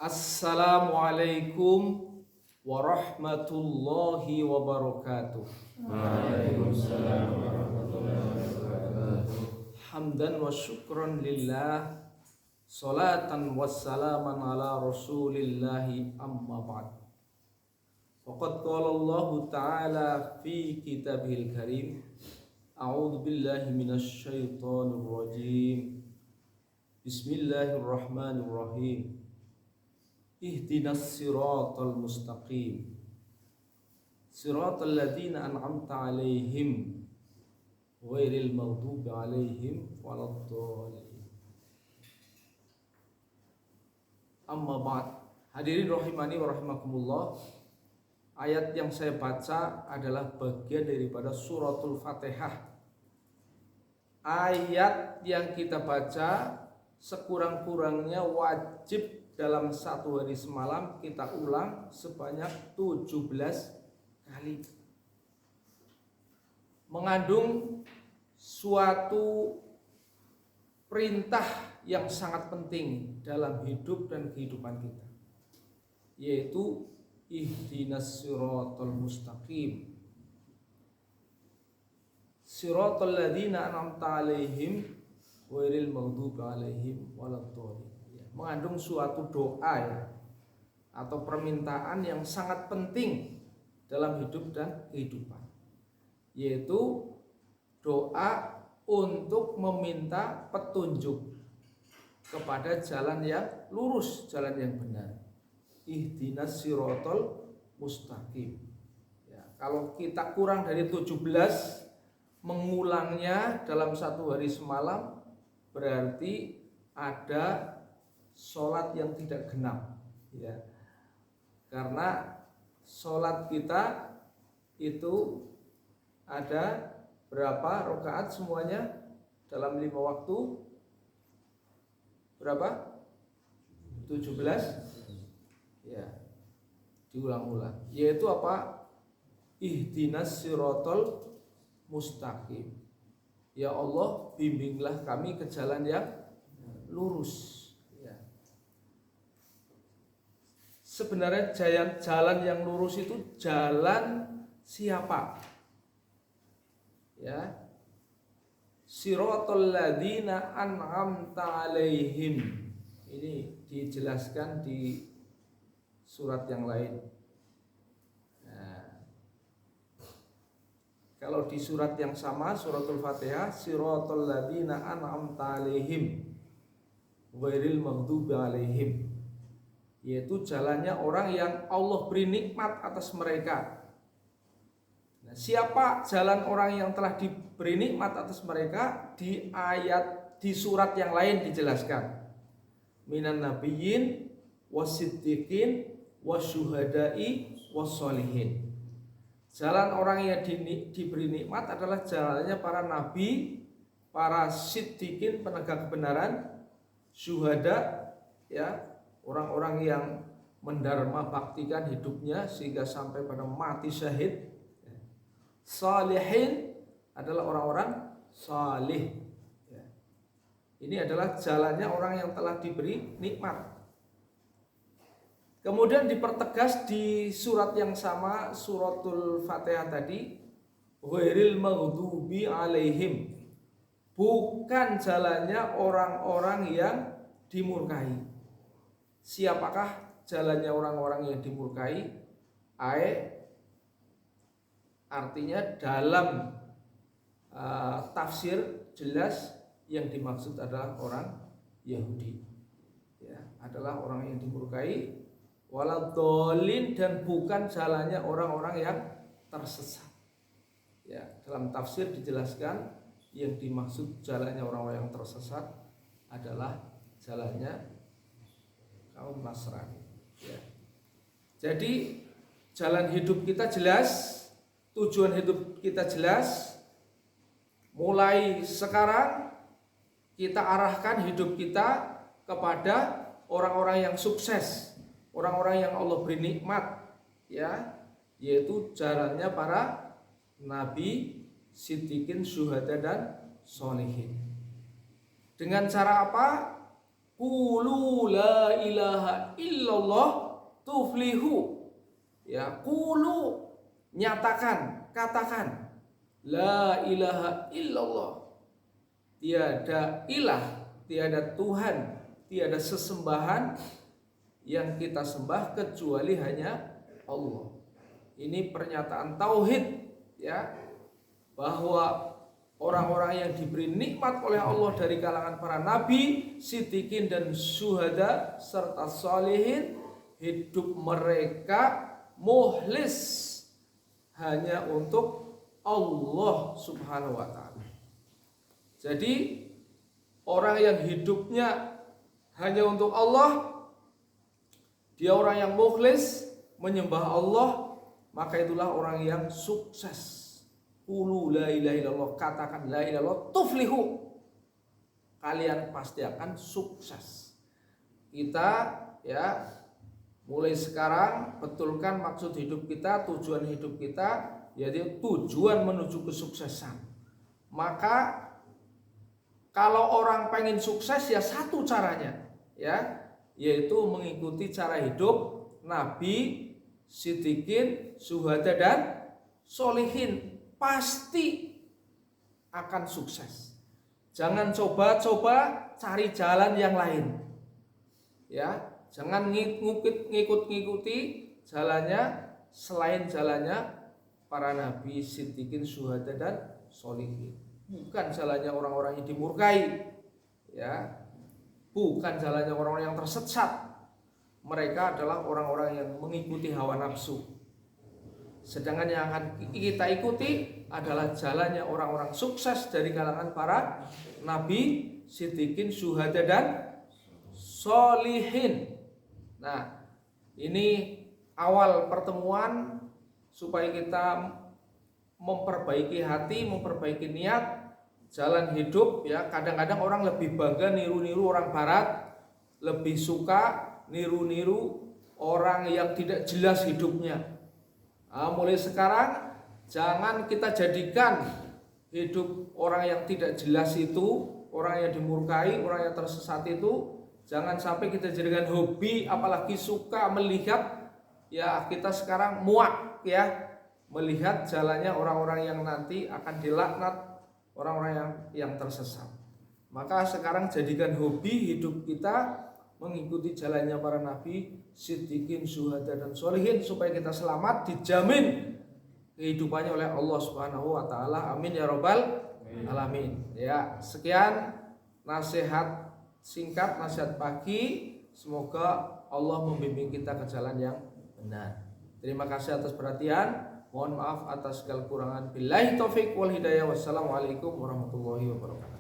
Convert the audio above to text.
Assalamualaikum warahmatullahi wabarakatuh. Waalaikumsalam warahmatullahi wabarakatuh. Hamdan wa syukran lillah, salatan wassalaman ala rasulillahi amma ba'd. Faqad qala Allah ta'ala fi kitabihil karim, a'udzu billahi minasy syaithanir rajim. Bismillahirrahmanirrahim. Ihdinas siratal mustaqim, siratal ladzina an'amta 'alaihim ghairil maghdubi 'alaihim waladdallin. Amma ba'd. Hadirin rahimani wa rahimakumullah. Ayat yang saya baca adalah bagian daripada suratul Fatihah. Ayat yang kita baca sekurang-kurangnya wajib dalam satu hari semalam kita ulang sebanyak 17 kali. Mengandung suatu perintah yang sangat penting dalam hidup dan kehidupan kita, yaitu ihdinas siratal mustaqim, siratal ladzina an'amta 'alaihim ghairil maghdubi 'alaihim waladdallin. Mengandung suatu doa ya, atau permintaan yang sangat penting dalam hidup dan kehidupan, yaitu doa untuk meminta petunjuk kepada jalan yang lurus, jalan yang benar. Ihdinas siratal mustaqim ya, kalau kita kurang dari 17 mengulangnya dalam satu hari semalam, berarti ada sholat yang tidak genap ya, karena sholat kita itu ada berapa rakaat semuanya dalam 5 waktu? Berapa? 17 ya, diulang-ulang, yaitu apa? Ihdinas siratal mustaqim, ya Allah bimbinglah kami ke jalan yang lurus. Sebenarnya jalan yang lurus itu jalan siapa? Ya. Siratal ladzina an'amta 'alaihim. Ini dijelaskan di surat yang lain. Nah, kalau di surat yang sama, suratul Fatihah, siratal ladzina an'amta 'alaihim ghairil maghdubi 'alaihim, yaitu jalannya orang yang Allah beri nikmat atas mereka. Nah, siapa jalan orang yang telah diberi nikmat atas mereka? Di surat yang lain dijelaskan. Minan nabiyyin wasiddiqin wasyuhada'i wassolihin. Jalan orang yang diberi nikmat adalah jalannya para nabi, para siddiqin penegak kebenaran, syuhada ya, orang-orang yang mendarma baktikan hidupnya sehingga sampai pada mati syahid. Salihin adalah orang-orang salih. Ini adalah jalannya orang yang telah diberi nikmat. Kemudian dipertegas di surat yang sama, suratul Fatihah tadi, ghairil maghdubi 'alaihim, bukan jalannya orang-orang yang dimurkai. Siapakah jalannya orang-orang yang dimurkai? Artinya dalam tafsir jelas yang dimaksud adalah orang Yahudi ya, adalah orang yang dimurkai, waladdallin, dan bukan jalannya orang-orang yang tersesat ya. Dalam tafsir dijelaskan yang dimaksud jalannya orang-orang yang tersesat adalah jalannya kaum Nasrani ya. Jadi jalan hidup kita jelas, tujuan hidup kita jelas. Mulai sekarang kita arahkan hidup kita kepada orang-orang yang sukses, orang-orang yang Allah beri nikmat ya, yaitu jalannya para nabi, siddiqin, syuhada dan sholihin. Dengan cara apa? Qulu la ilaha illallah tuflihu. Ya, qulu nyatakan, katakan la ilaha illallah. Tiada ilah, tiada Tuhan, tiada sesembahan yang kita sembah kecuali hanya Allah. Ini pernyataan tauhid, ya, bahwa orang-orang yang diberi nikmat oleh Allah dari kalangan para nabi, siddiqin dan syuhada serta sholihin, hidup mereka mukhlis hanya untuk Allah Subhanahu wa taala. Jadi orang yang hidupnya hanya untuk Allah, dia orang yang mukhlis menyembah Allah, maka itulah orang yang sukses. Qulu la ilaha illallah, katakan la ilaha illallah tuflihu. Kalian pasti akan sukses. Kita ya mulai sekarang betulkan maksud hidup kita, tujuan hidup kita, yaitu tujuan menuju kesuksesan. Maka kalau orang pengen sukses ya satu caranya, ya, yaitu mengikuti cara hidup nabi, siddiqin, syuhada dan sholihin, pasti akan sukses. Jangan coba-coba cari jalan yang lain, ya, jangan ngikut-ngikuti jalannya selain jalannya para nabi, siddiqin, syuhada dan sholihin. Bukan jalannya orang-orang yang dimurkai, ya, bukan jalannya orang-orang yang tersesat. Mereka adalah orang-orang yang mengikuti hawa nafsu. Sedangkan yang akan kita ikuti adalah jalannya orang-orang sukses dari kalangan para nabi, siddiqin, syuhada dan sholihin. Nah, ini awal pertemuan supaya kita memperbaiki hati, memperbaiki niat, jalan hidup, ya. Kadang-kadang orang lebih bangga niru-niru orang barat, lebih suka niru-niru orang yang tidak jelas hidupnya. Nah, mulai sekarang jangan kita jadikan hidup orang yang tidak jelas itu, orang yang dimurkai, orang yang tersesat itu, jangan sampai kita jadikan hobi, apalagi suka melihat, ya, kita sekarang muak, ya, melihat jalannya orang-orang yang nanti akan dilaknat, orang-orang yang tersesat. Maka sekarang jadikan hobi hidup kita mengikuti jalannya para nabi, siddiqin, syuhada dan sholihin, supaya kita selamat, dijamin kehidupannya oleh Allah Subhanahu wa taala. Amin ya rabbal alamin. Ya, sekian nasihat singkat, nasihat pagi. Semoga Allah membimbing kita ke jalan yang benar. Terima kasih atas perhatian. Mohon maaf atas segala kekurangan. Billahi taufik wal hidayah. Wassalamualaikum warahmatullahi wabarakatuh.